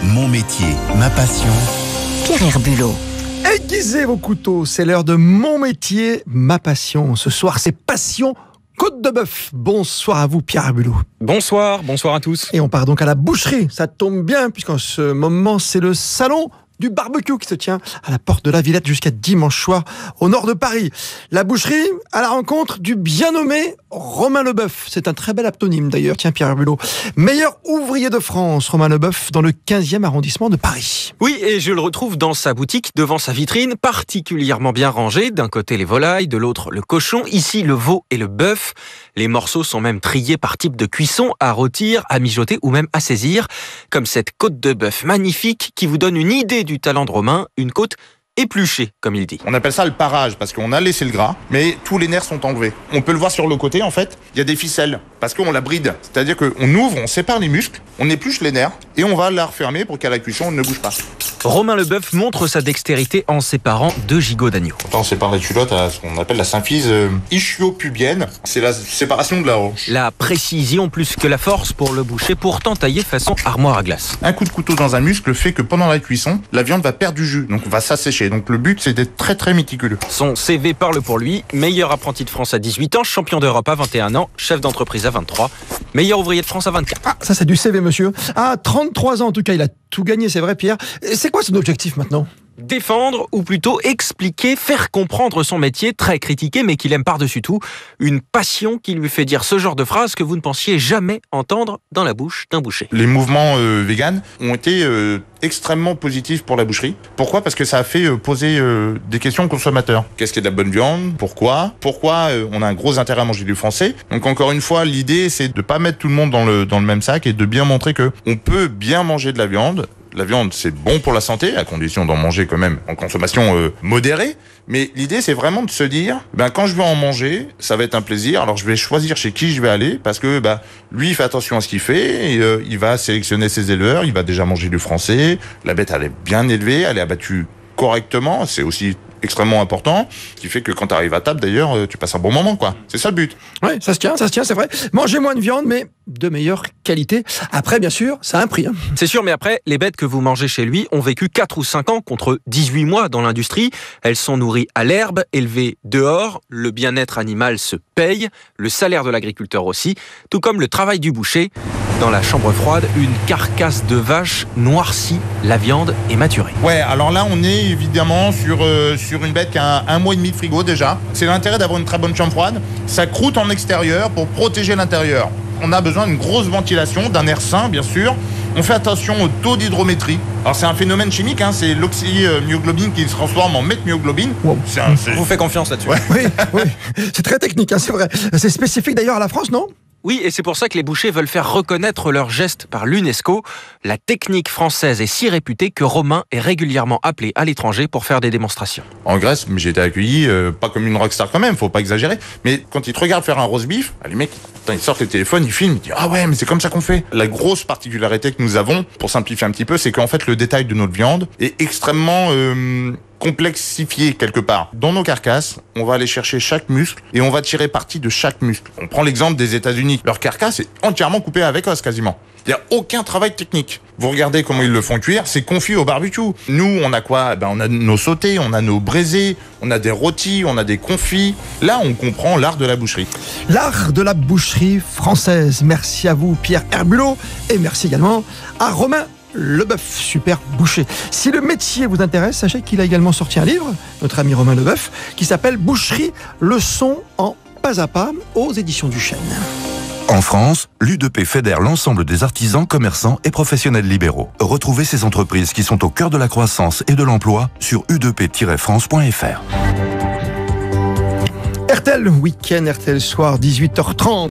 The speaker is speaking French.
Mon métier, ma passion. Pierre Herbulot. Aiguisez vos couteaux, c'est l'heure de Mon métier, ma passion. Ce soir, c'est Passion Côte de Bœuf. Bonsoir à vous, Pierre Herbulot. Bonsoir à tous. Et on part donc à la boucherie. Ça tombe bien, puisqu'en ce moment, c'est le salon du barbecue qui se tient à la porte de la Villette jusqu'à dimanche soir au nord de Paris. La boucherie à la rencontre du bien nommé Romain Leboeuf. C'est un très bel aptonyme d'ailleurs, tiens Pierre Herbulot. Meilleur ouvrier de France, Romain Leboeuf, dans le 15e arrondissement de Paris. Oui, et je le retrouve dans sa boutique, devant sa vitrine, particulièrement bien rangée. D'un côté les volailles, de l'autre le cochon, ici le veau et le bœuf. Les morceaux sont même triés par type de cuisson, à rôtir, à mijoter ou même à saisir. Comme cette côte de bœuf magnifique qui vous donne une idée du talent de Romain, une côte épluchée, comme il dit. On appelle ça le parage, parce qu'on a laissé le gras, mais tous les nerfs sont enlevés. On peut le voir sur le côté, en fait, il y a des ficelles, parce qu'on la bride. C'est-à-dire qu'on ouvre, on sépare les muscles, on épluche les nerfs, et on va la refermer pour qu'à la cuisson, on ne bouge pas. Romain Leboeuf montre sa dextérité en séparant 2 gigots d'agneau. Quand on sépare la culotte à ce qu'on appelle la symphyse ischio-pubienne, c'est la séparation de la hanche. La précision plus que la force pour le boucher, pourtant taillé façon armoire à glace. Un coup de couteau dans un muscle fait que pendant la cuisson, la viande va perdre du jus, donc va s'assécher. Donc le but, c'est d'être très très méticuleux. Son CV parle pour lui. Meilleur apprenti de France à 18 ans, champion d'Europe à 21 ans, chef d'entreprise à 23, meilleur ouvrier de France à 24. Ah, ça c'est du CV, monsieur. À 33 ans en tout cas, il a tout gagné, c'est vrai Pierre. Et c'est quoi son objectif maintenant ? Défendre, ou plutôt expliquer, faire comprendre son métier, très critiqué, mais qu'il aime par-dessus tout. Une passion qui lui fait dire ce genre de phrase que vous ne pensiez jamais entendre dans la bouche d'un boucher. Les mouvements véganes ont été extrêmement positifs pour la boucherie. Pourquoi ? Parce que ça a fait poser des questions aux consommateurs. Qu'est-ce qui est de la bonne viande ? Pourquoi on a un gros intérêt à manger du français ? Donc encore une fois, l'idée c'est de pas mettre tout le monde dans le même sac et de bien montrer que on peut bien manger de la viande. La viande, c'est bon pour la santé, à condition d'en manger quand même en consommation modérée. Mais l'idée, c'est vraiment de se dire, quand je vais en manger, ça va être un plaisir. Alors, je vais choisir chez qui je vais aller parce que, lui, il fait attention à ce qu'il fait. Et, il va sélectionner ses éleveurs. Il va déjà manger du français. La bête, elle est bien élevée. Elle est abattue correctement. C'est aussi extrêmement important, ce qui fait que quand tu arrives à table, d'ailleurs, tu passes un bon moment, quoi. C'est ça le but. Oui, ça se tient, c'est vrai. Mangez moins de viande, mais de meilleure qualité. Après, bien sûr, ça a un prix. C'est sûr, mais après, les bêtes que vous mangez chez lui ont vécu 4 ou 5 ans contre 18 mois dans l'industrie. Elles sont nourries à l'herbe, élevées dehors. Le bien-être animal se paye, le salaire de l'agriculteur aussi, tout comme le travail du boucher. Dans la chambre froide, une carcasse de vache noircie, la viande est maturée. Ouais, alors là, on est évidemment sur une bête qui a 1 mois et demi de frigo déjà. C'est l'intérêt d'avoir une très bonne chambre froide. Ça croûte en extérieur pour protéger l'intérieur. On a besoin d'une grosse ventilation, d'un air sain, bien sûr. On fait attention au taux d'hydrométrie. Alors c'est un phénomène chimique, c'est l'oxymyoglobine qui se transforme en méthmyoglobine. Wow. Je vous fais confiance là-dessus. Ouais. Oui, c'est très technique, c'est vrai. C'est spécifique d'ailleurs à la France, non ? Oui, et c'est pour ça que les bouchers veulent faire reconnaître leurs gestes par l'UNESCO. La technique française est si réputée que Romain est régulièrement appelé à l'étranger pour faire des démonstrations. En Grèce, j'ai été accueilli, pas comme une rockstar quand même, faut pas exagérer, mais quand ils te regardent faire un roast beef, les mecs, ils sortent le téléphone, ils filment, ils disent « Ah ouais, mais c'est comme ça qu'on fait !» La grosse particularité que nous avons, pour simplifier un petit peu, c'est qu'en fait, le détail de notre viande est extrêmement complexifié quelque part. Dans nos carcasses, on va aller chercher chaque muscle et on va tirer parti de chaque muscle. On prend l'exemple des États-Unis. Leur carcasse est entièrement coupée avec os quasiment. Il n'y a aucun travail technique. Vous regardez comment ils le font cuire, c'est confit au barbecue. Nous, on a quoi ? On a nos sautés, on a nos braisés, on a des rôtis, on a des confits. Là, on comprend l'art de la boucherie. L'art de la boucherie française. Merci à vous, Pierre Herbulot, et merci également à Romain Leboeuf, super boucher. Si le métier vous intéresse, sachez qu'il a également sorti un livre, notre ami Romain Leboeuf, qui s'appelle Boucherie, leçon en pas à pas, aux éditions du Chêne. En France, l'U2P fédère l'ensemble des artisans, commerçants et professionnels libéraux. Retrouvez ces entreprises qui sont au cœur de la croissance et de l'emploi sur u2p-france.fr. RTL Week-end, RTL Soir, 18h30.